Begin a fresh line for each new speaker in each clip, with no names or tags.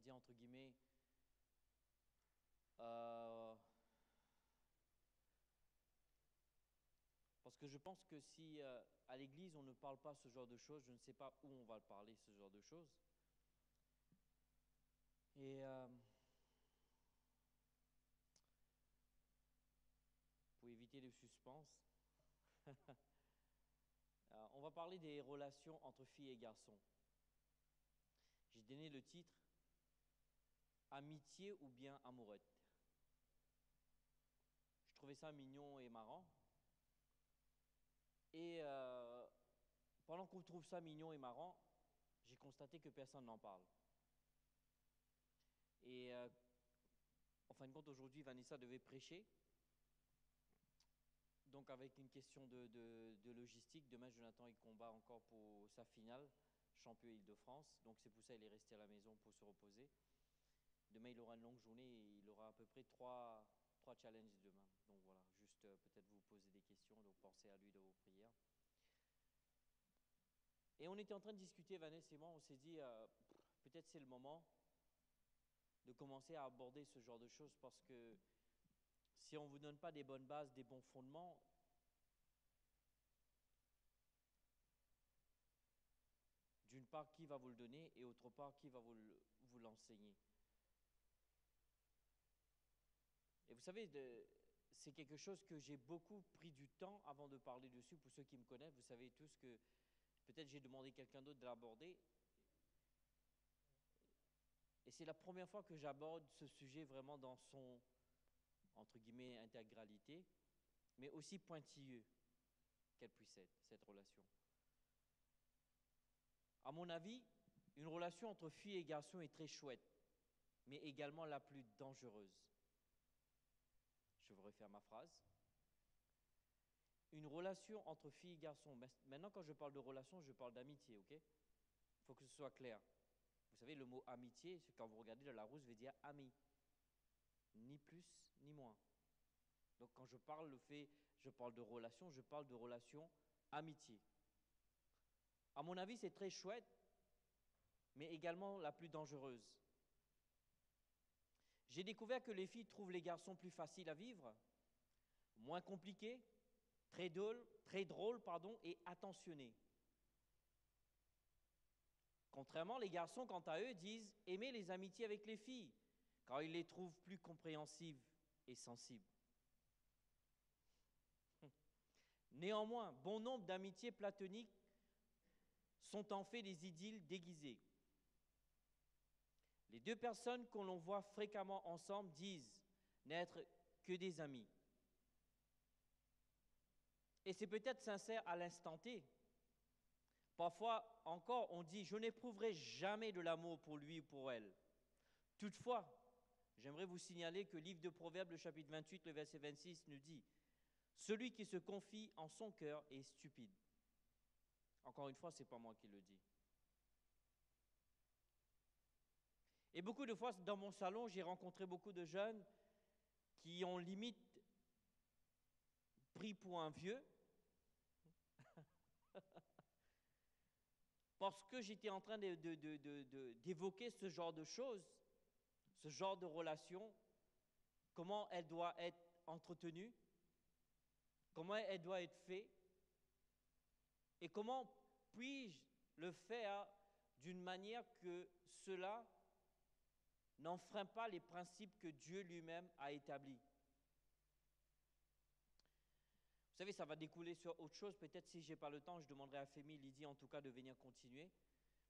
dire entre guillemets, parce que je pense que si à l'église on ne parle pas ce genre de choses, je ne sais pas où on va le parler, ce genre de choses. Et pour éviter le suspense, on va parler des relations entre filles et garçons. J'ai donné le titre « Amitié ou bien amourette ». Je trouvais ça mignon et marrant. Et pendant qu'on trouve ça mignon et marrant, j'ai constaté que personne n'en parle. Et en fin de compte, aujourd'hui, Vanessa devait prêcher. Donc, avec une question de logistique, demain, Jonathan, il combat encore pour sa finale, champion Île-de-France. Donc, c'est pour ça qu'il est resté à la maison pour se reposer. Demain, il aura une longue journée et il aura à peu près trois challenges demain. Donc, voilà, juste peut-être vous poser des questions, donc pensez à lui dans vos prières. Et on était en train de discuter, Vanessa et moi, on s'est dit, peut-être c'est le moment de commencer à aborder ce genre de choses parce que si on ne vous donne pas des bonnes bases, des bons fondements, d'une part, qui va vous le donner et autre part, qui va vous l'enseigner? Et vous savez, c'est quelque chose que j'ai beaucoup pris du temps avant de parler dessus. Pour ceux qui me connaissent, vous savez tous que peut-être j'ai demandé à quelqu'un d'autre de l'aborder. Et c'est la première fois que j'aborde ce sujet vraiment dans son, entre guillemets, intégralité, mais aussi pointilleux qu'elle puisse être, cette relation. À mon avis, une relation entre fille et garçon est très chouette, mais également la plus dangereuse. Je vais refaire ma phrase. Une relation entre fille et garçon, maintenant quand je parle de relation, je parle d'amitié, ok? Il faut que ce soit clair. Vous savez, le mot amitié, quand vous regardez dans la Larousse, veut dire ami. Ni plus, ni moins. Donc quand je parle de relation, je parle de relation amitié. À mon avis, c'est très chouette, mais également la plus dangereuse. J'ai découvert que les filles trouvent les garçons plus faciles à vivre, moins compliqués, très drôles, et attentionnés. Contrairement, les garçons, quant à eux, disent aimer les amitiés avec les filles, car ils les trouvent plus compréhensives et sensibles. Néanmoins, bon nombre d'amitiés platoniques sont en fait des idylles déguisées. Les deux personnes que l'on voit fréquemment ensemble disent n'être que des amis. Et c'est peut-être sincère à l'instant T. Parfois encore, on dit « je n'éprouverai jamais de l'amour pour lui ou pour elle ». Toutefois, j'aimerais vous signaler que le livre de Proverbes, le chapitre 28, le verset 26, nous dit « celui qui se confie en son cœur est stupide ». Encore une fois, ce n'est pas moi qui le dis. Et beaucoup de fois, dans mon salon, j'ai rencontré beaucoup de jeunes qui ont limite pris pour un vieux parce que j'étais en train d'évoquer ce genre de choses, ce genre de relation, comment elle doit être entretenue, comment elle doit être faite, et comment puis-je le faire d'une manière que cela n'enfreint pas les principes que Dieu lui-même a établis. Vous savez, ça va découler sur autre chose. Peut-être si je n'ai pas le temps, je demanderai à Fémi, Lydie en tout cas de venir continuer.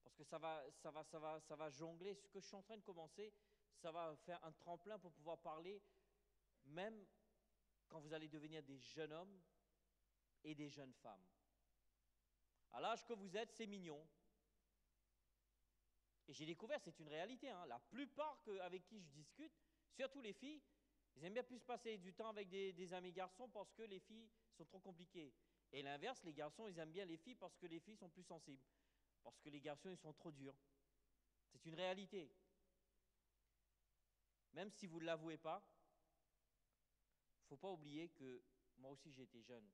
Parce que ça va jongler. Ce que je suis en train de commencer, ça va faire un tremplin pour pouvoir parler, même quand vous allez devenir des jeunes hommes et des jeunes femmes. À l'âge que vous êtes, c'est mignon. Et j'ai découvert, c'est une réalité. La plupart avec qui je discute, surtout les filles, ils aiment bien plus passer du temps avec des amis garçons parce que les filles sont trop compliquées. Et l'inverse, les garçons, ils aiment bien les filles parce que les filles sont plus sensibles. Parce que les garçons, ils sont trop durs. C'est une réalité. Même si vous ne l'avouez pas, il ne faut pas oublier que moi aussi j'ai été jeune.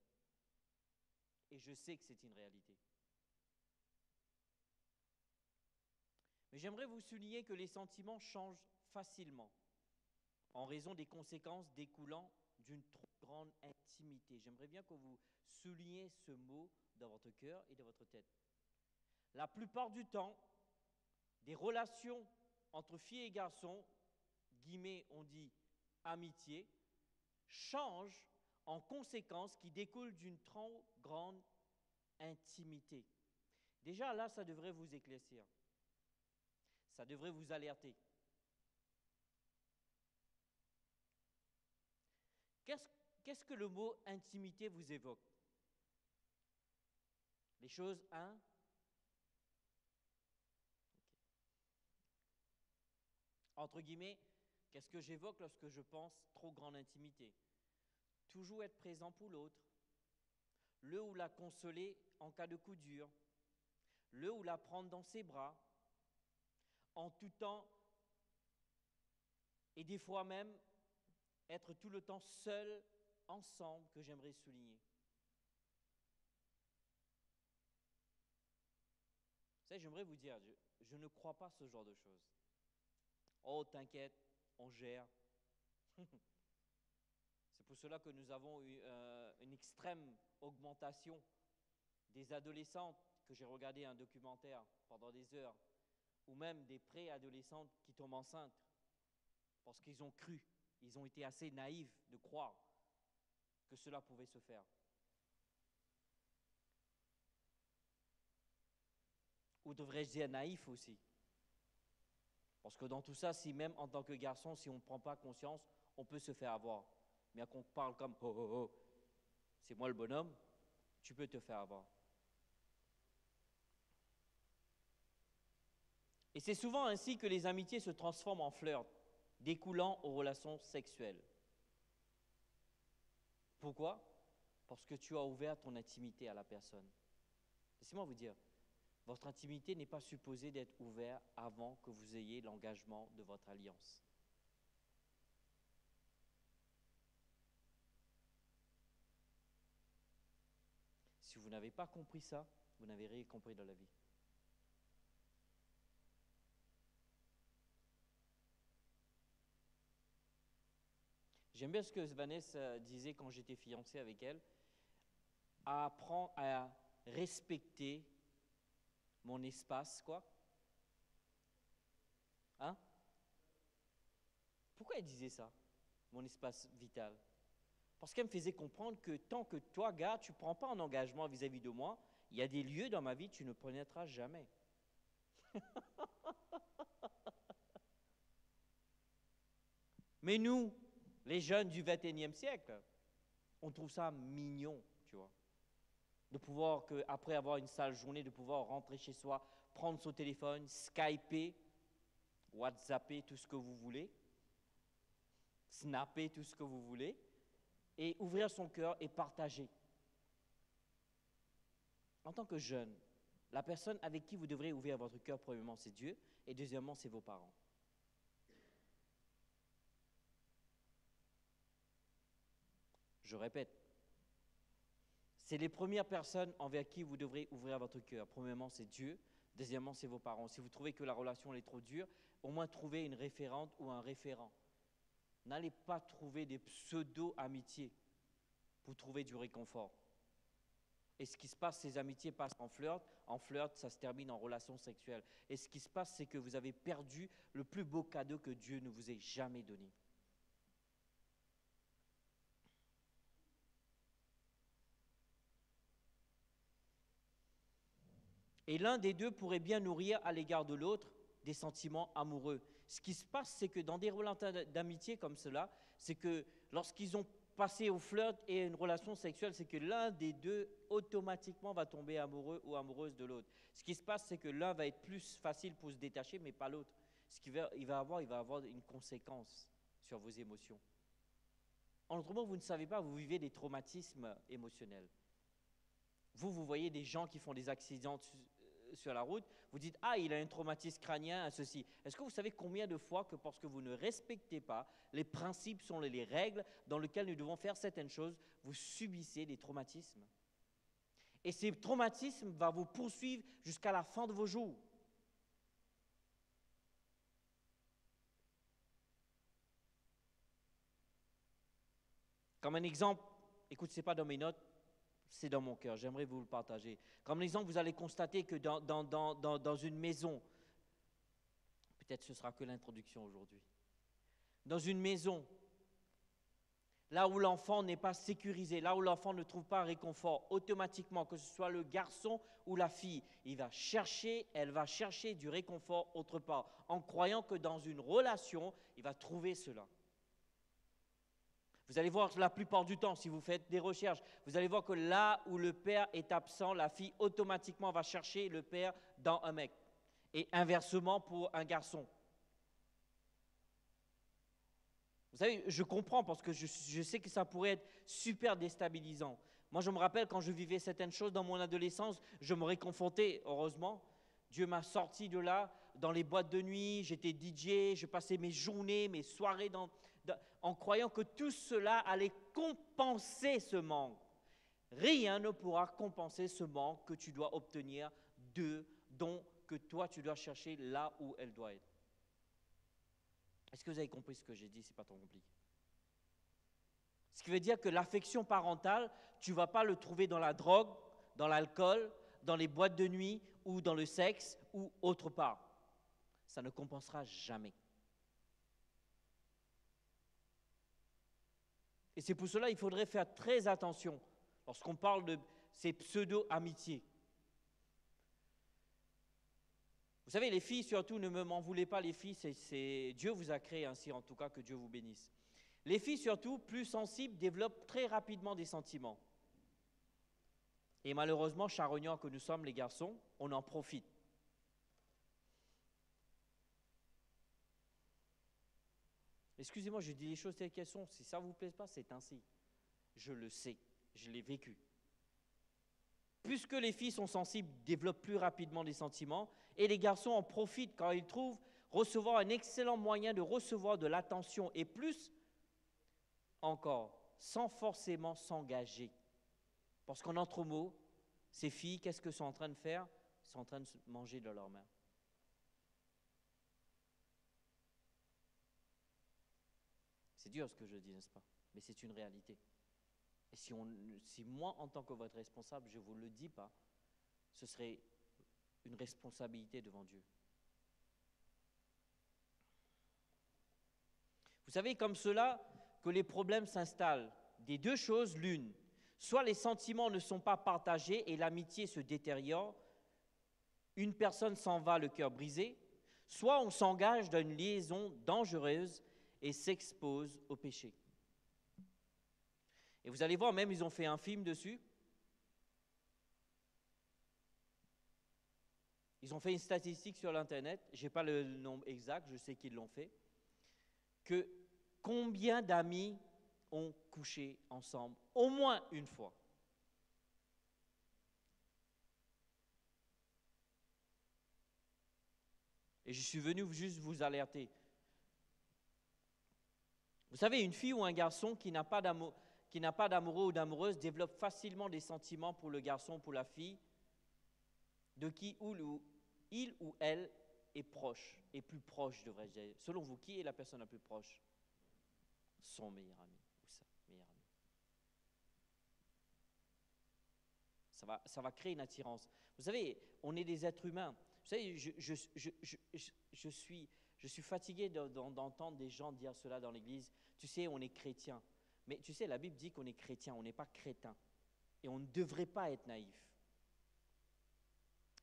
Et je sais que c'est une réalité. Mais j'aimerais vous souligner que les sentiments changent facilement en raison des conséquences découlant d'une trop grande intimité. J'aimerais bien que vous souligniez ce mot dans votre cœur et dans votre tête. La plupart du temps, des relations entre filles et garçons, guillemets, on dit amitié, changent en conséquences qui découlent d'une trop grande intimité. Déjà là, ça devrait vous éclaircir. Ça devrait vous alerter. Qu'est-ce que le mot intimité vous évoque? Les choses, hein? Entre guillemets, qu'est-ce que j'évoque lorsque je pense trop grande intimité? Toujours être présent pour l'autre, le ou la consoler en cas de coup dur, le ou la prendre dans ses bras, en tout temps, et des fois même être tout le temps seul, ensemble, que j'aimerais souligner. Vous savez, j'aimerais vous dire, je ne crois pas ce genre de choses. Oh, t'inquiète, on gère. C'est pour cela que nous avons eu une extrême augmentation des adolescentes, que j'ai regardé un documentaire pendant des heures, ou même des préadolescentes qui tombent enceintes, parce qu'ils ont cru, ils ont été assez naïfs de croire que cela pouvait se faire. Ou devrais-je dire naïfs aussi? Parce que dans tout ça, si même en tant que garçon, si on ne prend pas conscience, on peut se faire avoir. Mais qu'on parle comme « oh, oh, oh, c'est moi le bonhomme », tu peux te faire avoir. Et c'est souvent ainsi que les amitiés se transforment en flirt, découlant aux relations sexuelles. Pourquoi? Parce que tu as ouvert ton intimité à la personne. Laissez-moi vous dire, votre intimité n'est pas supposée d'être ouverte avant que vous ayez l'engagement de votre alliance. Si vous n'avez pas compris ça, vous n'avez rien compris dans la vie. J'aime bien ce que Vanessa disait quand j'étais fiancé avec elle. Apprends à respecter mon espace, quoi. Hein? Pourquoi elle disait ça, mon espace vital? Parce qu'elle me faisait comprendre que tant que toi, gars, tu ne prends pas un engagement vis-à-vis de moi, il y a des lieux dans ma vie que tu ne pénétreras jamais. Mais nous, les jeunes du XXIe siècle, on trouve ça mignon, tu vois. De pouvoir, après avoir une sale journée, de pouvoir rentrer chez soi, prendre son téléphone, Skyper, WhatsApper, tout ce que vous voulez, snapper, tout ce que vous voulez, et ouvrir son cœur et partager. En tant que jeune, la personne avec qui vous devrez ouvrir votre cœur, premièrement, c'est Dieu, et deuxièmement, c'est vos parents. Je répète, c'est les premières personnes envers qui vous devrez ouvrir votre cœur. Premièrement, c'est Dieu. Deuxièmement, c'est vos parents. Si vous trouvez que la relation est trop dure, au moins trouvez une référente ou un référent. N'allez pas trouver des pseudo-amitiés pour trouver du réconfort. Et ce qui se passe, ces amitiés passent en flirt. En flirt, ça se termine en relation sexuelle. Et ce qui se passe, c'est que vous avez perdu le plus beau cadeau que Dieu ne vous ait jamais donné. Et l'un des deux pourrait bien nourrir à l'égard de l'autre des sentiments amoureux. Ce qui se passe, c'est que dans des relations d'amitié comme cela, c'est que lorsqu'ils ont passé au flirt et à une relation sexuelle, c'est que l'un des deux automatiquement va tomber amoureux ou amoureuse de l'autre. Ce qui se passe, c'est que l'un va être plus facile pour se détacher, mais pas l'autre. Ce qu'il va avoir une conséquence sur vos émotions. En d'autres mots, vous ne savez pas, vous vivez des traumatismes émotionnels. Vous voyez des gens qui font des accidents sur la route, vous dites « Ah, il a un traumatisme crânien, ceci ». Est-ce que vous savez combien de fois que parce que vous ne respectez pas les principes, sont les règles dans lesquelles nous devons faire certaines choses, vous subissez des traumatismes? Et ces traumatismes vont vous poursuivre jusqu'à la fin de vos jours. Comme un exemple, écoute, ce n'est pas dans mes notes, c'est dans mon cœur, j'aimerais vous le partager. Comme exemple, vous allez constater que dans une maison, peut-être ce sera que l'introduction aujourd'hui, dans une maison, là où l'enfant n'est pas sécurisé, là où l'enfant ne trouve pas réconfort, automatiquement, que ce soit le garçon ou la fille, elle va chercher du réconfort autre part, en croyant que dans une relation, il va trouver cela. Vous allez voir la plupart du temps, si vous faites des recherches, vous allez voir que là où le père est absent, la fille automatiquement va chercher le père dans un mec. Et inversement pour un garçon. Vous savez, je comprends parce que je sais que ça pourrait être super déstabilisant. Moi, je me rappelle quand je vivais certaines choses dans mon adolescence, je me réconfortais, heureusement. Dieu m'a sorti de là, dans les boîtes de nuit, j'étais DJ, je passais mes journées, mes soirées en croyant que tout cela allait compenser ce manque. Rien ne pourra compenser ce manque que tu dois obtenir dont que toi tu dois chercher là où elle doit être. Est-ce que vous avez compris ce que j'ai dit? Ce n'est pas trop compliqué. Ce qui veut dire que l'affection parentale, tu ne vas pas le trouver dans la drogue, dans l'alcool, dans les boîtes de nuit ou dans le sexe ou autre part. Ça ne compensera jamais. Et c'est pour cela qu'il faudrait faire très attention lorsqu'on parle de ces pseudo-amitiés. Vous savez, les filles, surtout, ne m'en voulez pas, les filles, Dieu vous a créé ainsi, en tout cas, que Dieu vous bénisse. Les filles, surtout, plus sensibles, développent très rapidement des sentiments. Et malheureusement, charognards que nous sommes, les garçons, on en profite. Excusez-moi, je dis les choses telles qu'elles sont. Si ça ne vous plaît pas, c'est ainsi. Je le sais, je l'ai vécu. Puisque les filles sont sensibles, développent plus rapidement des sentiments, et les garçons en profitent quand ils trouvent recevoir un excellent moyen de recevoir de l'attention, et plus encore, sans forcément s'engager. Parce qu'en entre mots, ces filles, qu'est-ce qu'elles sont en train de faire? Elles sont en train de se manger de leurs mains. C'est dur ce que je dis, n'est-ce pas? Mais c'est une réalité. Et si moi, en tant que votre responsable, je ne vous le dis pas, ce serait une responsabilité devant Dieu. Vous savez, comme cela, que les problèmes s'installent. Des deux choses, l'une, soit les sentiments ne sont pas partagés et l'amitié se détériore, une personne s'en va le cœur brisé, soit on s'engage dans une liaison dangereuse et s'expose au péché. Et vous allez voir, même ils ont fait un film dessus. Ils ont fait une statistique sur l'Internet, je n'ai pas le nombre exact, je sais qu'ils l'ont fait, que combien d'amis ont couché ensemble au moins une fois. Et je suis venu juste vous alerter. Vous savez, une fille ou un garçon qui n'a pas d'amoureux ou d'amoureuse développe facilement des sentiments pour le garçon ou pour la fille de qui il ou elle est proche, est plus proche, devrais-je dire. Selon vous, qui est la personne la plus proche? Son meilleur ami ou sa meilleure amie. Ça va créer une attirance. Vous savez, on est des êtres humains. Vous savez, je suis fatigué d'entendre des gens dire cela dans l'Église. Tu sais, on est chrétien. Mais tu sais, la Bible dit qu'on est chrétien, on n'est pas crétin. Et on ne devrait pas être naïf.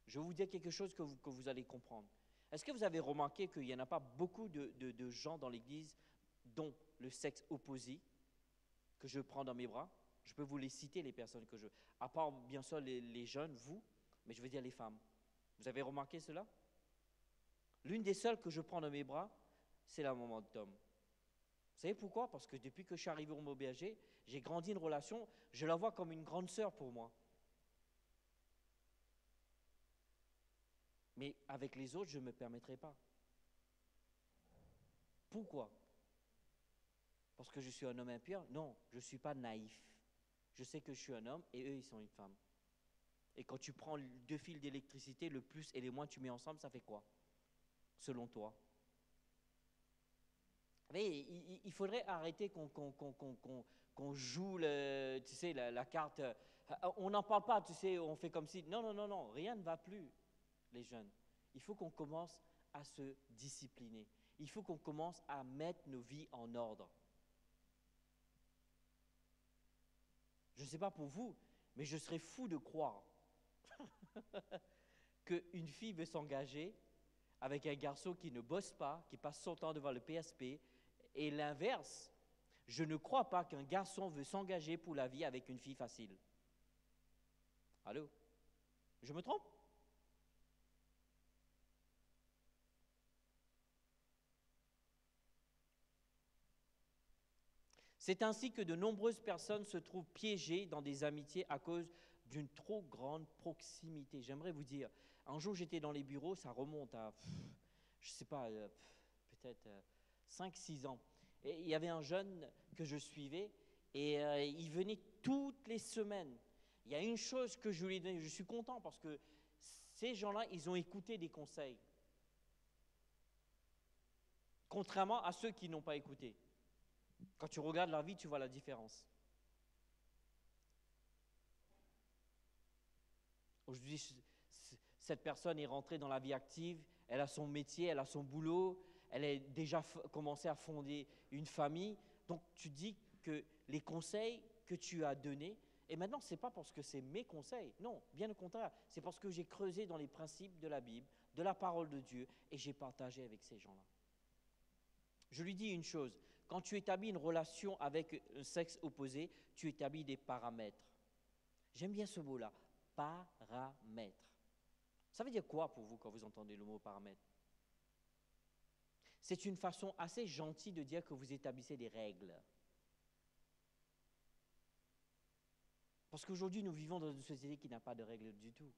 Je vais vous dire quelque chose que vous allez comprendre. Est-ce que vous avez remarqué qu'il n'y en a pas beaucoup de gens dans l'Église dont le sexe opposé, que je prends dans mes bras? Je peux vous les citer, les personnes que je... À part, bien sûr, les jeunes, vous, mais je veux dire les femmes. Vous avez remarqué cela? L'une des seules que je prends dans mes bras, c'est la maman de Tom. Vous savez pourquoi? Parce que depuis que je suis arrivé au MOBHG, j'ai grandi une relation, je la vois comme une grande sœur pour moi. Mais avec les autres, je ne me permettrai pas. Pourquoi? Parce que je suis un homme impur? Non, je ne suis pas naïf. Je sais que je suis un homme et eux, ils sont une femme. Et quand tu prends 2 fils d'électricité, le plus et le moins tu mets ensemble, ça fait quoi? Selon toi? Vous voyez, il faudrait arrêter qu'on joue tu sais, la carte. On n'en parle pas, tu sais, on fait comme si. Non, non, non, non, rien ne va plus, les jeunes. Il faut qu'on commence à se discipliner. Il faut qu'on commence à mettre nos vies en ordre. Je ne sais pas pour vous, mais je serais fou de croire qu'une fille veut s'engager avec un garçon qui ne bosse pas, qui passe son temps devant le PSP, et l'inverse. Je ne crois pas qu'un garçon veut s'engager pour la vie avec une fille facile. Allô? Je me trompe? C'est ainsi que de nombreuses personnes se trouvent piégées dans des amitiés à cause d'une trop grande proximité. J'aimerais vous dire, un jour j'étais dans les bureaux, ça remonte à, je ne sais pas, peut-être 5-6 ans. Et il y avait un jeune que je suivais et il venait toutes les semaines. Il y a une chose que je lui ai donnée, je suis content parce que ces gens-là, ils ont écouté des conseils. Contrairement à ceux qui n'ont pas écouté. Quand tu regardes leur vie, tu vois la différence. Aujourd'hui, cette personne est rentrée dans la vie active, elle a son métier, elle a son boulot, elle a déjà commencé à fonder une famille. Donc, tu dis que les conseils que tu as donnés, et maintenant, ce n'est pas parce que c'est mes conseils, non, bien au contraire, c'est parce que j'ai creusé dans les principes de la Bible, de la parole de Dieu, et j'ai partagé avec ces gens-là. Je lui dis une chose, quand tu établis une relation avec un sexe opposé, tu établis des paramètres. J'aime bien ce mot-là, paramètres. Ça veut dire quoi pour vous quand vous entendez le mot paramètre? C'est une façon assez gentille de dire que vous établissez des règles. Parce qu'aujourd'hui, nous vivons dans une société qui n'a pas de règles du tout.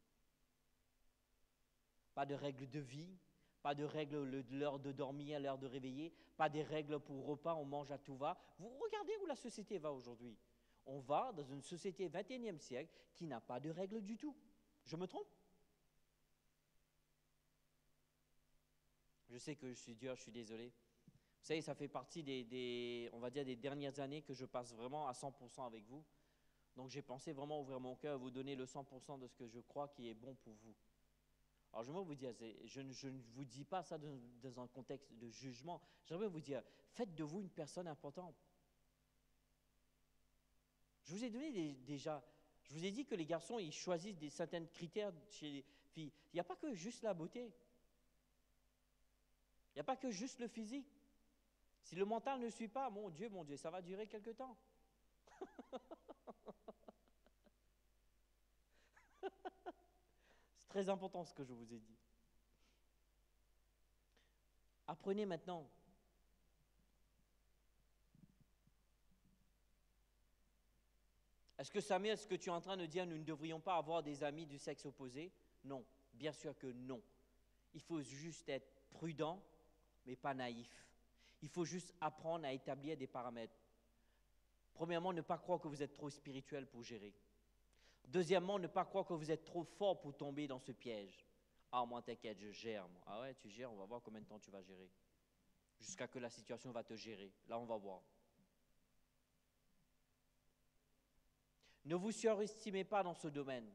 Pas de règles de vie, pas de règles l'heure de dormir, l'heure de réveiller, pas des règles pour repas, on mange à tout va. Vous regardez où la société va aujourd'hui. On va dans une société 21e siècle qui n'a pas de règles du tout. Je me trompe? Je sais que je suis dur, je suis désolé. Vous savez, ça fait partie on va dire, des dernières années que je passe vraiment à 100% avec vous. Donc, j'ai pensé vraiment ouvrir mon cœur, vous donner le 100% de ce que je crois qui est bon pour vous. Alors, j'aimerais vous dire, je ne vous dis pas ça dans un contexte de jugement. J'aimerais vous dire, faites de vous une personne importante. Je vous ai donné déjà, je vous ai dit que les garçons, ils choisissent certains critères chez les filles. Il n'y a pas que juste la beauté. Il n'y a pas que juste le physique. Si le mental ne suit pas, mon Dieu, ça va durer quelque temps. C'est très important ce que je vous ai dit. Apprenez maintenant. Est-ce que Samuel, ce que tu es en train de dire, nous ne devrions pas avoir des amis du sexe opposé? Non, bien sûr que non. Il faut juste être prudent, mais pas naïf. Il faut juste apprendre à établir des paramètres. Premièrement, ne pas croire que vous êtes trop spirituel pour gérer. Deuxièmement, ne pas croire que vous êtes trop fort pour tomber dans ce piège. Ah, moi, t'inquiète, je gère. Moi. Ah ouais, tu gères, on va voir combien de temps tu vas gérer. Jusqu'à que la situation va te gérer. Là, on va voir. Ne vous surestimez pas dans ce domaine.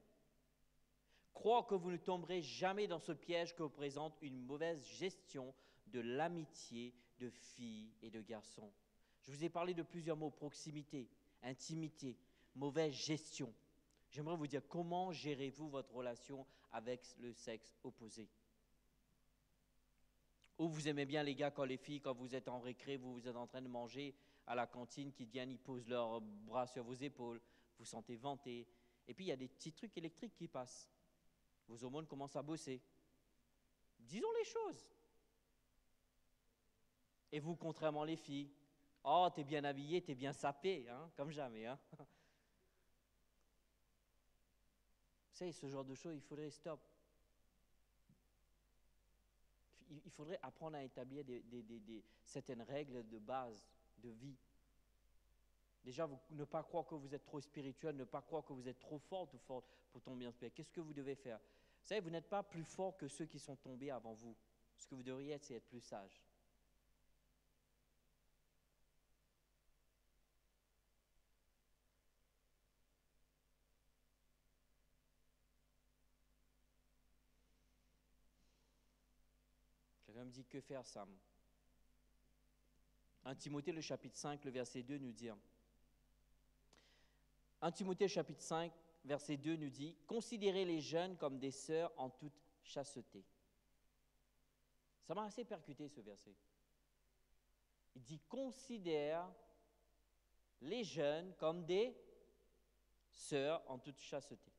Croire que vous ne tomberez jamais dans ce piège que représente une mauvaise gestion de l'amitié de filles et de garçons. Je vous ai parlé de plusieurs mots, proximité, intimité, mauvaise gestion. J'aimerais vous dire, comment gérez-vous votre relation avec le sexe opposé? Ou vous aimez bien les gars quand les filles, quand vous êtes en récré, vous êtes en train de manger à la cantine, qui viennent, ils posent leurs bras sur vos épaules, vous sentez vanter. Et puis il y a des petits trucs électriques qui passent. Vos hormones commencent à bosser. Disons les choses. Et vous, contrairement les filles, oh, t'es bien habillé, t'es bien sapé, hein, comme jamais. Hein. Vous savez, ce genre de choses, il faudrait stop. Il faudrait apprendre à établir certaines règles de base de vie. Déjà, ne pas croire que vous êtes trop spirituel, ne pas croire que vous êtes trop fort ou forte pour tomber en ce piège. Qu'est-ce que vous devez faire? Vous savez, vous n'êtes pas plus fort que ceux qui sont tombés avant vous. Ce que vous devriez être, c'est être plus sage. me dit, que faire, Sam? 1 Timothée, le chapitre 5, le verset 2 nous dit, 1 Timothée, chapitre 5, verset 2 nous dit, « Considérez les jeunes comme des sœurs en toute chasteté. » Ça m'a assez percuté, ce verset. Il dit, « Considère les jeunes comme des sœurs en toute chasteté. »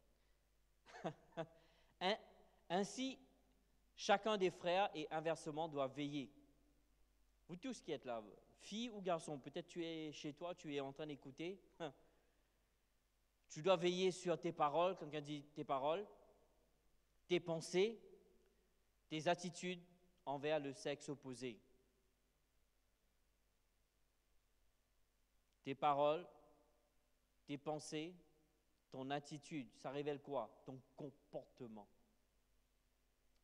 Ainsi, chacun des frères et inversement doit veiller. Vous tous qui êtes là, filles ou garçons, peut-être tu es chez toi, tu es en train d'écouter. Tu dois veiller sur tes paroles, quelqu'un dit tes paroles, tes pensées, tes attitudes envers le sexe opposé. Tes paroles, tes pensées, ton attitude, ça révèle quoi? Ton comportement.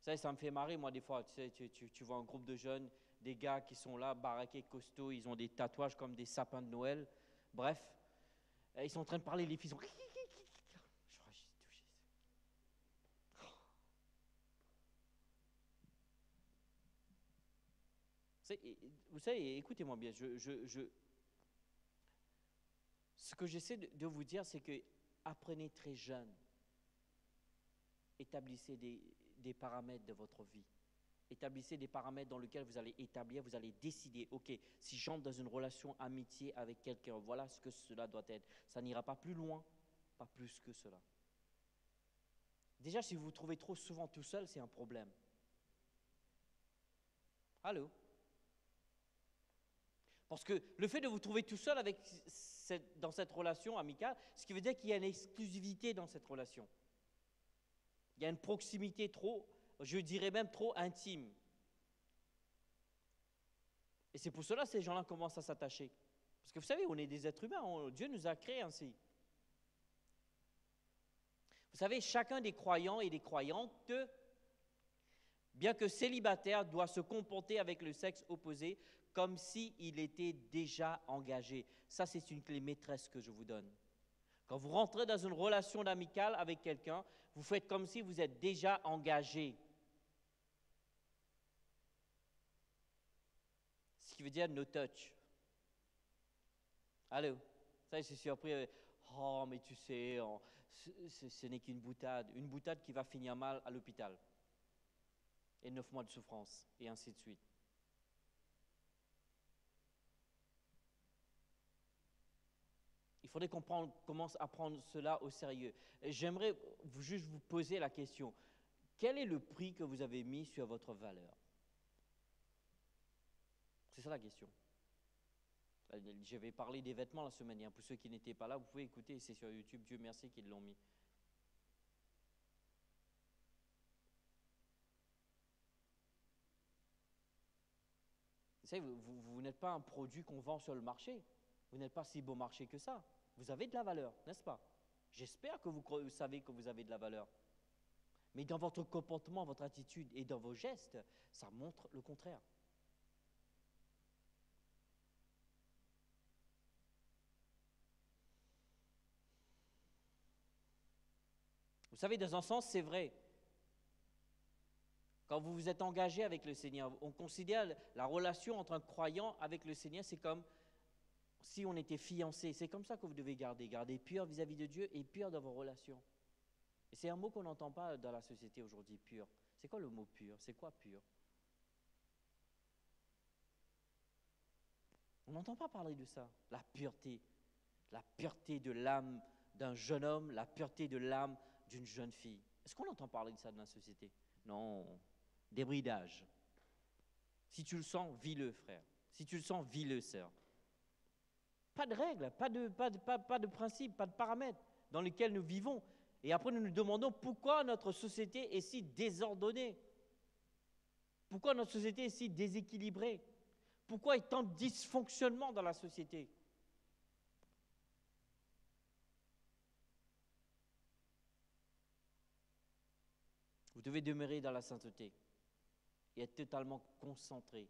Ça me fait marrer, moi, des fois. Tu sais, tu vois un groupe de jeunes, des gars qui sont là, baraqués, costauds, ils ont des tatouages comme des sapins de Noël. Bref, ils sont en train de parler, les filles sont... Vous savez, écoutez-moi bien, ce que j'essaie de vous dire, c'est que apprenez très jeune, établissez des paramètres de votre vie. Établissez des paramètres dans lesquels vous allez établir, vous allez décider, ok, si j'entre dans une relation amitié avec quelqu'un, voilà ce que cela doit être. Ça n'ira pas plus loin, pas plus que cela. Déjà, si vous vous trouvez trop souvent tout seul, c'est un problème. Allô? Parce que le fait de vous trouver tout seul dans cette relation amicale, ce qui veut dire qu'il y a une exclusivité dans cette relation. Il y a une proximité trop, je dirais même trop intime. Et c'est pour cela que ces gens-là commencent à s'attacher. Parce que vous savez, on est des êtres humains, Dieu nous a créés ainsi. Vous savez, chacun des croyants et des croyantes, bien que célibataire, doit se comporter avec le sexe opposé comme s'il était déjà engagé. Ça, c'est une clé maîtresse que je vous donne. Quand vous rentrez dans une relation amicale avec quelqu'un, vous faites comme si vous êtes déjà engagé. Ce qui veut dire no touch. Allô? Ça, c'est surpris. Oh, mais tu sais, ce n'est qu'une boutade qui va finir mal à l'hôpital. Et 9 mois de souffrance, et ainsi de suite. Il faudrait qu'on commence à prendre cela au sérieux. J'aimerais juste vous poser la question. Quel est le prix que vous avez mis sur votre valeur? C'est ça la question. Je vais parler des vêtements la semaine dernière. Pour ceux qui n'étaient pas là, vous pouvez écouter, c'est sur YouTube. Dieu merci qu'ils l'ont mis. Vous savez, vous n'êtes pas un produit qu'on vend sur le marché. Vous n'êtes pas si beau marché que ça. Vous avez de la valeur, n'est-ce pas? J'espère que vous savez que vous avez de la valeur. Mais dans votre comportement, votre attitude et dans vos gestes, ça montre le contraire. Vous savez, dans un sens, c'est vrai. Quand vous vous êtes engagé avec le Seigneur, on considère la relation entre un croyant avec le Seigneur, c'est comme si on était fiancé. C'est comme ça que vous devez garder pur vis-à-vis de Dieu et pur dans vos relations. Et c'est un mot qu'on n'entend pas dans la société aujourd'hui, pur. C'est quoi le mot pur? C'est quoi pur? On n'entend pas parler de ça, la pureté de l'âme d'un jeune homme, la pureté de l'âme d'une jeune fille. Est-ce qu'on entend parler de ça dans la société? Non, débridage. Si tu le sens, vis-le, frère. Si tu le sens, vis-le, sœur. Pas de règles, pas de principes, pas de paramètres dans lesquels nous vivons. Et après, nous nous demandons pourquoi notre société est si désordonnée. Pourquoi notre société est si déséquilibrée? Pourquoi il y a tant de dysfonctionnement dans la société? Vous devez demeurer dans la sainteté et être totalement concentré,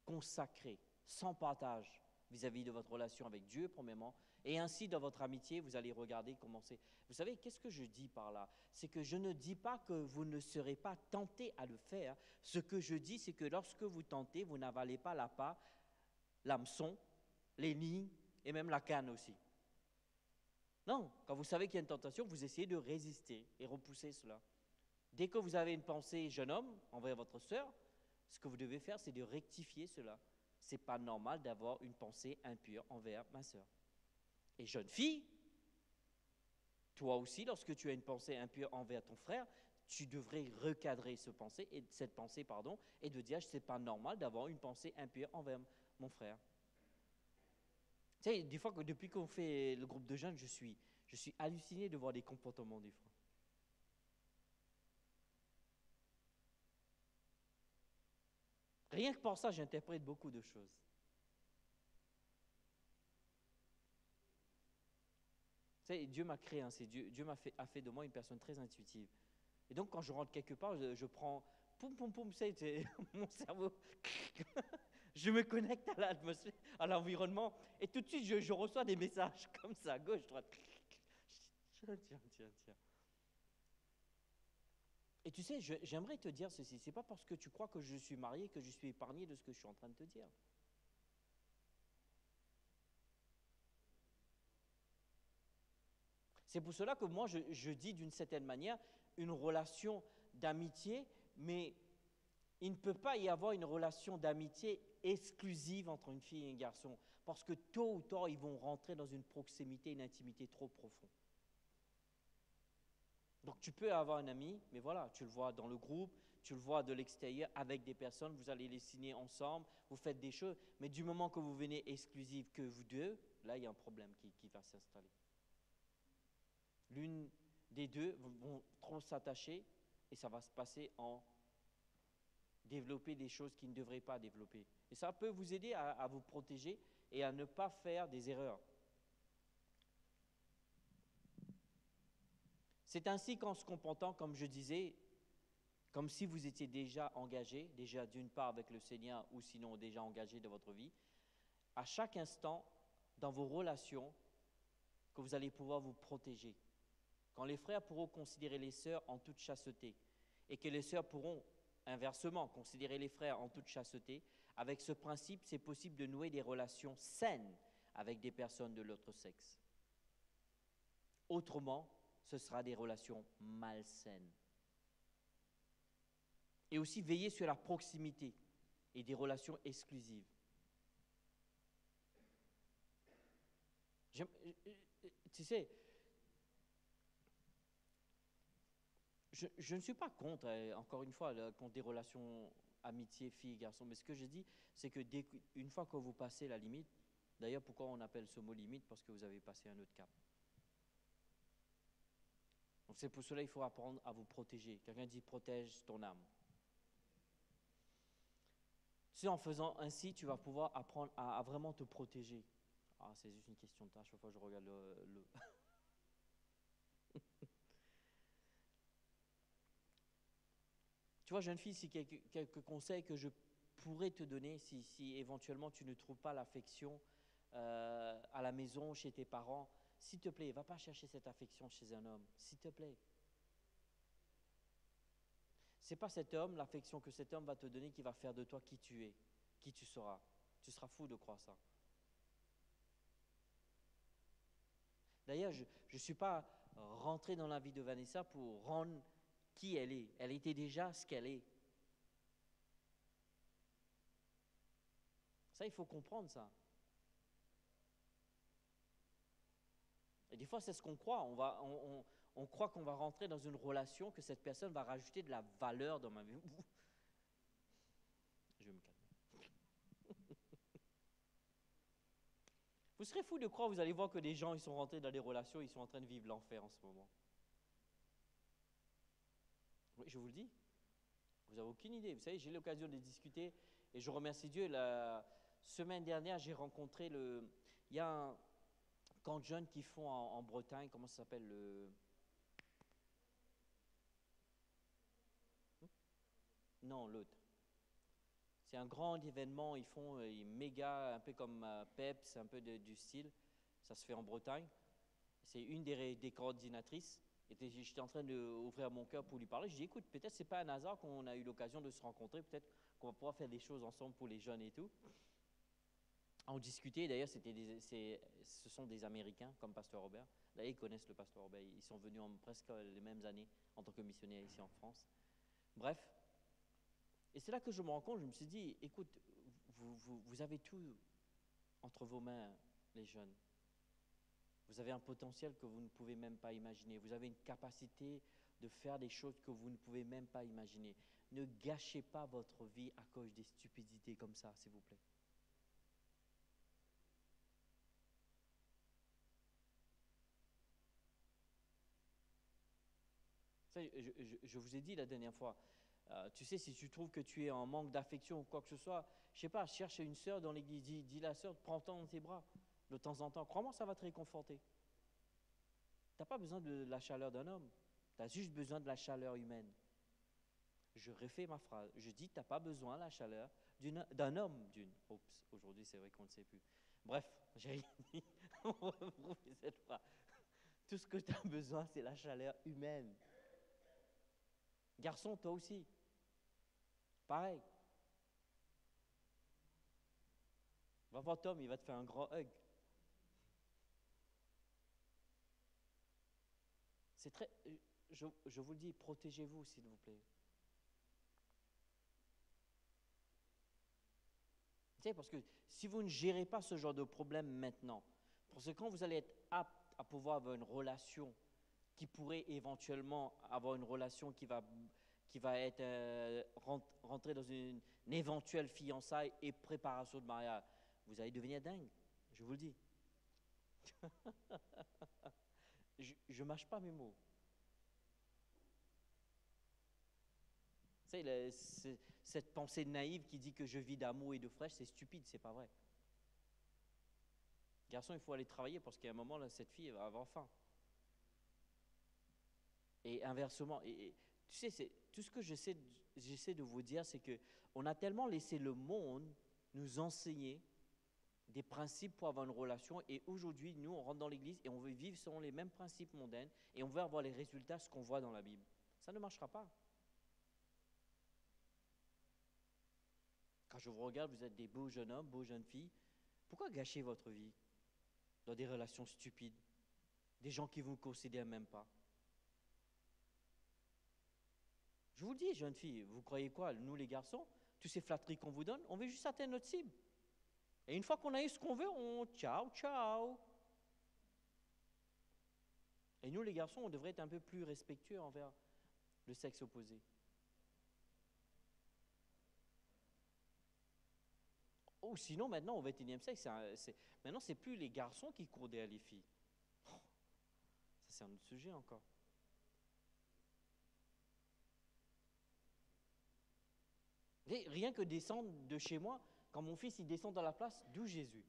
consacré, sans partage vis-à-vis de votre relation avec Dieu, premièrement, Et ainsi, dans votre amitié, vous allez regarder comment c'est. Vous savez, qu'est-ce que je dis par là? C'est que je ne dis pas que vous ne serez pas tenté à le faire. Ce que je dis, c'est que lorsque vous tentez, vous n'avalez pas l'appât, l'hameçon, les lignes et même la canne aussi. Non, quand vous savez qu'il y a une tentation, vous essayez de résister et repousser cela. Dès que vous avez une pensée jeune homme envers votre sœur, ce que vous devez faire, c'est de rectifier cela. Ce n'est pas normal d'avoir une pensée impure envers ma sœur. Et jeune fille, toi aussi, lorsque tu as une pensée impure envers ton frère, tu devrais recadrer cette pensée, et de dire, ce n'est pas normal d'avoir une pensée impure envers mon frère. Tu sais, des fois, depuis qu'on fait le groupe de jeunes, je suis halluciné de voir les comportements des fois. Rien que pour ça, j'interprète beaucoup de choses. Tu sais, Dieu m'a créé ainsi, Dieu a fait de moi une personne très intuitive. Et donc, quand je rentre quelque part, je prends, poum, poum, poum, tu sais, mon cerveau, je me connecte à l'atmosphère, à l'environnement, et tout de suite, je reçois des messages comme ça, gauche, droite. Tiens. Et tu sais, j'aimerais te dire ceci, c'est pas parce que tu crois que je suis marié que je suis épargné de ce que je suis en train de te dire. C'est pour cela que moi, je dis d'une certaine manière une relation d'amitié, mais il ne peut pas y avoir une relation d'amitié exclusive entre une fille et un garçon, parce que tôt ou tard, ils vont rentrer dans une proximité, une intimité trop profonde. Donc tu peux avoir un ami, mais voilà, tu le vois dans le groupe, tu le vois de l'extérieur avec des personnes, vous allez les signer ensemble, vous faites des choses, mais du moment que vous venez exclusif que vous deux, là, il y a un problème qui va s'installer. L'une des deux vont trop s'attacher et ça va se passer en développer des choses qui ne devraient pas développer. Et ça peut vous aider à vous protéger et à ne pas faire des erreurs. C'est ainsi qu'en se comportant, comme je disais, comme si vous étiez déjà engagé, déjà d'une part avec le Seigneur ou sinon déjà engagé dans votre vie, à chaque instant, dans vos relations, que vous allez pouvoir vous protéger. Quand les frères pourront considérer les sœurs en toute chasteté et que les sœurs pourront inversement considérer les frères en toute chasteté, avec ce principe, c'est possible de nouer des relations saines avec des personnes de l'autre sexe. Autrement, ce sera des relations malsaines. Et aussi veiller sur la proximité et des relations exclusives. Tu sais, je ne suis pas contre, encore une fois, contre des relations amitié, fille, garçon, mais ce que je dis, c'est que une fois que vous passez la limite, d'ailleurs, pourquoi on appelle ce mot limite? Parce que vous avez passé un autre cap. Donc c'est pour cela qu'il faut apprendre à vous protéger. Quelqu'un dit protège ton âme. Tu sais, en faisant ainsi, tu vas pouvoir apprendre à vraiment te protéger. Ah, c'est juste une question de temps, chaque fois que je regarde le... Tu vois, jeune fille, si quelques conseils que je pourrais te donner, si éventuellement tu ne trouves pas l'affection à la maison, chez tes parents, s'il te plaît, va pas chercher cette affection chez un homme, s'il te plaît. C'est pas cet homme, l'affection que cet homme va te donner qui va faire de toi qui tu es, qui tu seras. Tu seras fou de croire ça. D'ailleurs, je ne suis pas rentré dans la vie de Vanessa pour rendre qui elle est. Elle était déjà ce qu'elle est. Ça, il faut comprendre ça. Et des fois, c'est ce qu'on croit. On croit qu'on va rentrer dans une relation, que cette personne va rajouter de la valeur dans ma vie. Je vais me calmer. Vous serez fou de croire, vous allez voir que des gens, ils sont rentrés dans des relations, ils sont en train de vivre l'enfer en ce moment. Oui, je vous le dis. Vous n'avez aucune idée. Vous savez, j'ai eu l'occasion de discuter et je remercie Dieu. La semaine dernière, j'ai rencontré il y a un camp de jeunes qui font en Bretagne, comment ça s'appelle Non, l'autre. C'est un grand événement, ils font méga, un peu comme PEPS, un peu du style. Ça se fait en Bretagne. C'est une des coordinatrices. Et j'étais en train d'ouvrir mon cœur pour lui parler. Je dis, écoute, peut-être c'est pas un hasard qu'on a eu l'occasion de se rencontrer. Peut-être qu'on va pouvoir faire des choses ensemble pour les jeunes et tout. On discutait, d'ailleurs, ce sont des Américains comme Pasteur Robert. Là, ils connaissent le Pasteur Robert. Ils sont venus presque les mêmes années en tant que missionnaires ici en France. Bref. Et c'est là que je me rends compte, je me suis dit, écoute, vous avez tout entre vos mains, les jeunes. Vous avez un potentiel que vous ne pouvez même pas imaginer. Vous avez une capacité de faire des choses que vous ne pouvez même pas imaginer. Ne gâchez pas votre vie à cause des stupidités comme ça, s'il vous plaît. Je vous ai dit la dernière fois, tu sais, si tu trouves que tu es en manque d'affection ou quoi que ce soit, je sais pas, cherche une sœur dans l'église, dis la sœur, prends-toi dans tes bras de temps en temps. Crois-moi, ça va te réconforter. Tu n'as pas besoin de la chaleur d'un homme, tu as juste besoin de la chaleur humaine. Je refais ma phrase, je dis, tu n'as pas besoin de la chaleur d'un homme, Oups, aujourd'hui c'est vrai qu'on ne sait plus. Bref, j'ai rien dit, on va retrouver cette phrase. Tout ce que tu as besoin, c'est la chaleur humaine. Garçon, toi aussi. Pareil. Va voir Tom, il va te faire un grand hug. C'est très. Je vous le dis, protégez-vous, s'il vous plaît. Tu sais, parce que si vous ne gérez pas ce genre de problème maintenant, parce que quand vous allez être apte à pouvoir avoir une relation qui pourrait éventuellement avoir une relation qui va être rentrer dans une éventuelle fiançailles et préparation de mariage, vous allez devenir dingue, je vous le dis. Je ne mâche pas mes mots. Tu sais, cette pensée naïve qui dit que je vis d'amour et de fraîche, c'est stupide, c'est pas vrai. Garçon, il faut aller travailler parce qu'à un moment, là, cette fille va avoir faim. Et inversement, tu sais, tout ce que j'essaie de vous dire, c'est qu'on a tellement laissé le monde nous enseigner des principes pour avoir une relation, et aujourd'hui, nous, on rentre dans l'église et on veut vivre selon les mêmes principes mondains, et on veut avoir les résultats, ce qu'on voit dans la Bible. Ça ne marchera pas. Quand je vous regarde, vous êtes des beaux jeunes hommes, beaux jeunes filles. Pourquoi gâcher votre vie dans des relations stupides, des gens qui ne vous considèrent même pas? Je vous le dis, jeunes filles, vous croyez quoi? Nous, les garçons, tous ces flatteries qu'on vous donne, on veut juste atteindre notre cible. Et une fois qu'on a eu ce qu'on veut, on ciao, ciao. Et nous, les garçons, on devrait être un peu plus respectueux envers le sexe opposé. Ou sinon, maintenant, au XXIe siècle, maintenant, c'est plus les garçons qui courent derrière les filles. Oh, ça, c'est un autre sujet encore. Et rien que descendre de chez moi, quand mon fils il descend dans la place, d'où Jésus?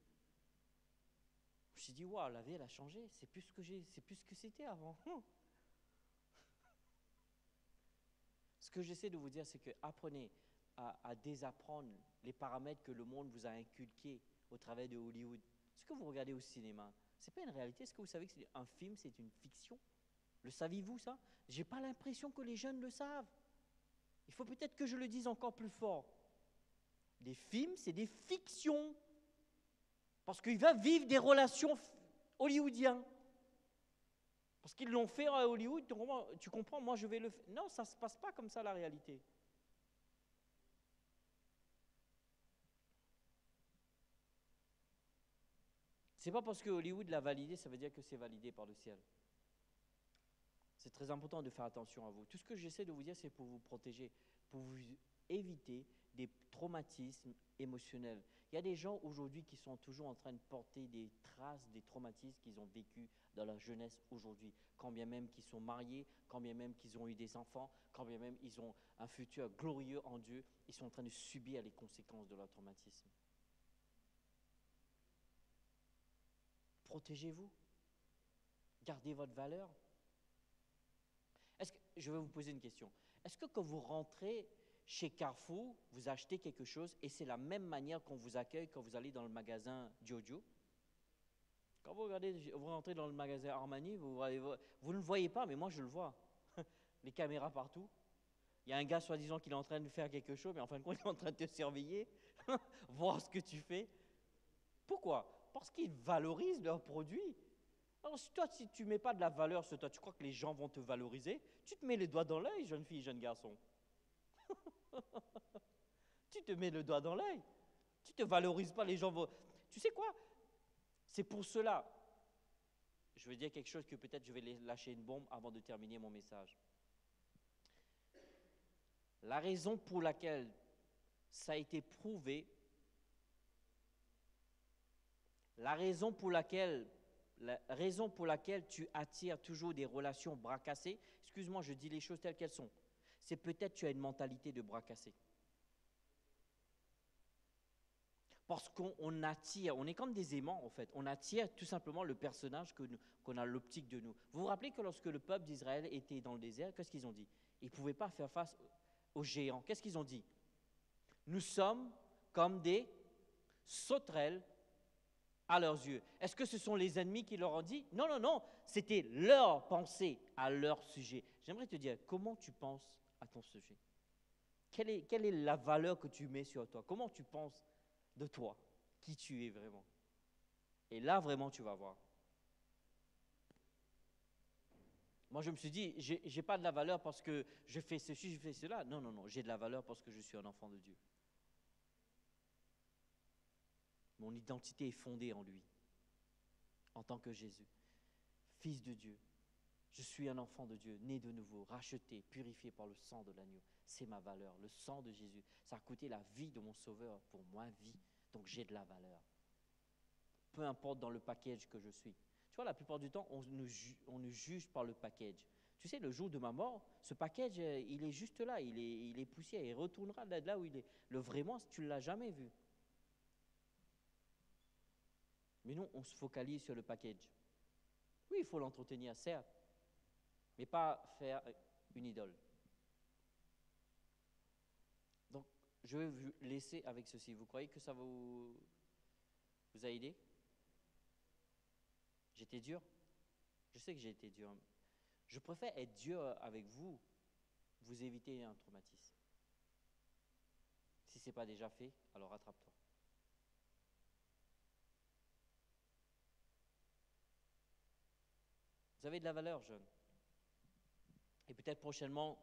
Je me suis dit, waouh, la vie, elle a changé. C'est plus ce que c'était avant. Ce que j'essaie de vous dire, c'est que apprenez à désapprendre les paramètres que le monde vous a inculqués au travers de Hollywood. Ce que vous regardez au cinéma, ce n'est pas une réalité. Est-ce que vous savez qu'un film, c'est une fiction? Le saviez-vous, ça? Je n'ai pas l'impression que les jeunes le savent. Il faut peut-être que je le dise encore plus fort. Des films, c'est des fictions. Parce qu'il va vivre des relations hollywoodiennes. Parce qu'ils l'ont fait à Hollywood, tu comprends, moi je vais le faire. Non, ça ne se passe pas comme ça la réalité. C'est pas parce que Hollywood l'a validé, ça veut dire que c'est validé par le ciel. C'est très important de faire attention à vous. Tout ce que j'essaie de vous dire, c'est pour vous protéger, pour vous éviter des traumatismes émotionnels. Il y a des gens aujourd'hui qui sont toujours en train de porter des traces des traumatismes qu'ils ont vécus dans leur jeunesse aujourd'hui. Quand bien même qu'ils sont mariés, quand bien même qu'ils ont eu des enfants, quand bien même ils ont un futur glorieux en Dieu, ils sont en train de subir les conséquences de leur traumatisme. Protégez-vous. Gardez votre valeur. Je vais vous poser une question. Est-ce que quand vous rentrez chez Carrefour, vous achetez quelque chose et c'est la même manière qu'on vous accueille quand vous allez dans le magasin Jojo? Quand vous regardez, vous rentrez dans le magasin Armani, vous ne le voyez pas, mais moi je le vois. Les caméras partout. Il y a un gars soi-disant qu'il est en train de faire quelque chose, mais en fin de compte, il est en train de te surveiller, voir ce que tu fais. Pourquoi? Parce qu'ils valorisent leurs produits. Alors si tu ne mets pas de la valeur sur toi, tu crois que les gens vont te valoriser? Tu te mets les doigts dans l'œil, jeune fille, jeune garçon. Tu te mets le doigt dans l'œil. Tu ne te valorises pas, les gens vont... Tu sais quoi? C'est pour cela, je vais dire quelque chose que peut-être je vais lâcher une bombe avant de terminer mon message. La raison pour laquelle ça a été prouvé, la raison pour laquelle tu attires toujours des relations bras cassés, excuse-moi, je dis les choses telles qu'elles sont, c'est peut-être que tu as une mentalité de bras cassés. Parce qu'on attire, on est comme des aimants en fait, on attire tout simplement le personnage qu'on a l'optique de nous. Vous vous rappelez que lorsque le peuple d'Israël était dans le désert, qu'est-ce qu'ils ont dit? Ils ne pouvaient pas faire face aux géants. Qu'est-ce qu'ils ont dit? Nous sommes comme des sauterelles à leurs yeux. Est-ce que ce sont les ennemis qui leur ont dit? Non, non, non, c'était leur pensée à leur sujet. J'aimerais te dire, comment tu penses à ton sujet? Quelle est la valeur que tu mets sur toi? Comment tu penses de toi, qui tu es vraiment? Et là, vraiment, tu vas voir. Moi, je me suis dit, j'ai pas de la valeur parce que je fais ceci, je fais cela. Non, non, non, j'ai de la valeur parce que je suis un enfant de Dieu. Mon identité est fondée en lui, en tant que Jésus, Fils de Dieu. Je suis un enfant de Dieu, né de nouveau, racheté, purifié par le sang de l'agneau. C'est ma valeur, le sang de Jésus. Ça a coûté la vie de mon Sauveur pour ma vie, donc j'ai de la valeur. Peu importe dans le package que je suis. Tu vois, la plupart du temps, on nous juge par le package. Tu sais, le jour de ma mort, ce package, il est juste là, il est poussière, il retournera là où il est. Le vraiment, tu ne l'as jamais vu. Mais non, on se focalise sur le package. Oui, il faut l'entretenir, certes, mais pas faire une idole. Donc, je vais vous laisser avec ceci. Vous croyez que ça vous a aidé? J'étais dur? Je sais que j'ai été dur. Je préfère être dur avec vous, vous éviter un traumatisme. Si ce n'est pas déjà fait, alors rattrape-toi. Vous avez de la valeur, jeune. Et peut-être prochainement,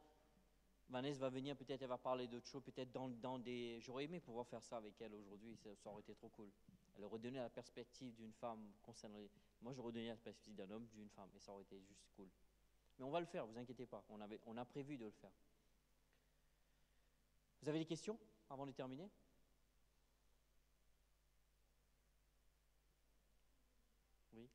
Vanessa va venir, peut-être elle va parler d'autres choses, peut-être dans des... J'aurais aimé pouvoir faire ça avec elle aujourd'hui, ça aurait été trop cool. Elle aurait donné la perspective d'une femme concernant les... Moi, j'aurais donné la perspective d'un homme, d'une femme, et ça aurait été juste cool. Mais on va le faire, vous inquiétez pas, on a prévu de le faire. Vous avez des questions avant de terminer? Oui.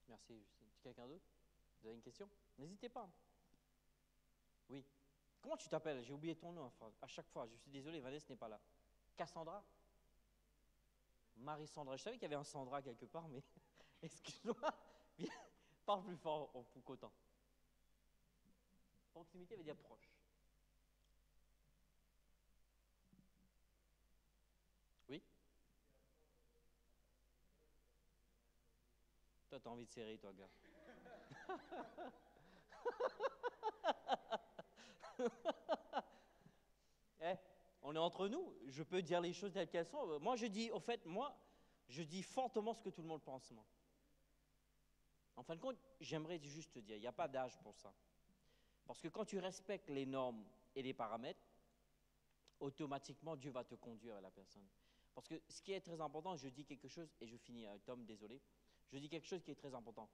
Merci, Justine. Quelqu'un d'autre? Vous avez une question? N'hésitez pas. Oui. Comment tu t'appelles? J'ai oublié ton nom à chaque fois. Je suis désolé, Vanessa n'est pas là. Cassandra? Marie-Sandra. Je savais qu'il y avait un Sandra quelque part, mais excuse-moi. Parle plus fort pour qu'autant. Proximité veut dire proche. Oui? Toi, t'as envie de serrer, toi, gars. Eh, on est entre nous, je peux dire les choses telles qu'elles sont. Moi, je dis, au fait, moi, je dis fortement ce que tout le monde pense, moi. En fin de compte, j'aimerais juste te dire, il n'y a pas d'âge pour ça. Parce que quand tu respectes les normes et les paramètres, automatiquement, Dieu va te conduire à la personne. Parce que ce qui est très important, je dis quelque chose, et je finis, Tom, désolé, je dis quelque chose qui est très important.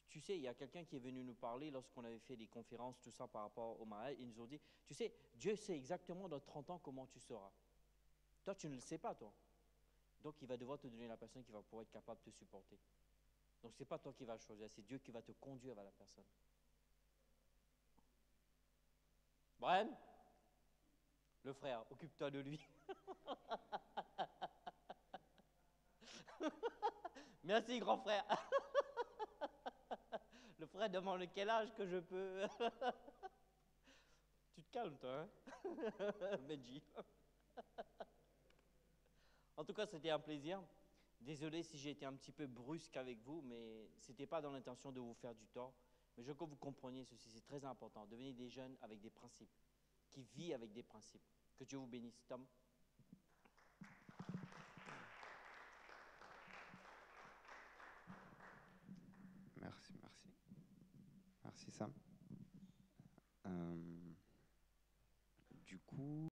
Tu sais, il y a quelqu'un qui est venu nous parler lorsqu'on avait fait des conférences, tout ça par rapport au mariage, ils nous ont dit, tu sais, Dieu sait exactement dans 30 ans comment tu seras. Toi, tu ne le sais pas, toi. Donc, il va devoir te donner la personne qui va pouvoir être capable de te supporter. Donc, ce n'est pas toi qui vas le choisir, c'est Dieu qui va te conduire vers la personne. Brian, le frère, occupe-toi de lui. Merci, grand frère. Le frère demande quel âge que je peux. Tu te calmes, toi, hein, Benji. En tout cas, c'était un plaisir. Désolé si j'ai été un petit peu brusque avec vous, mais ce n'était pas dans l'intention de vous faire du tort. Mais je veux que vous compreniez ceci, c'est très important. Devenez des jeunes avec des principes, qui vivent avec des principes. Que Dieu vous bénisse. Tom.
Merci, merci. Merci Sam.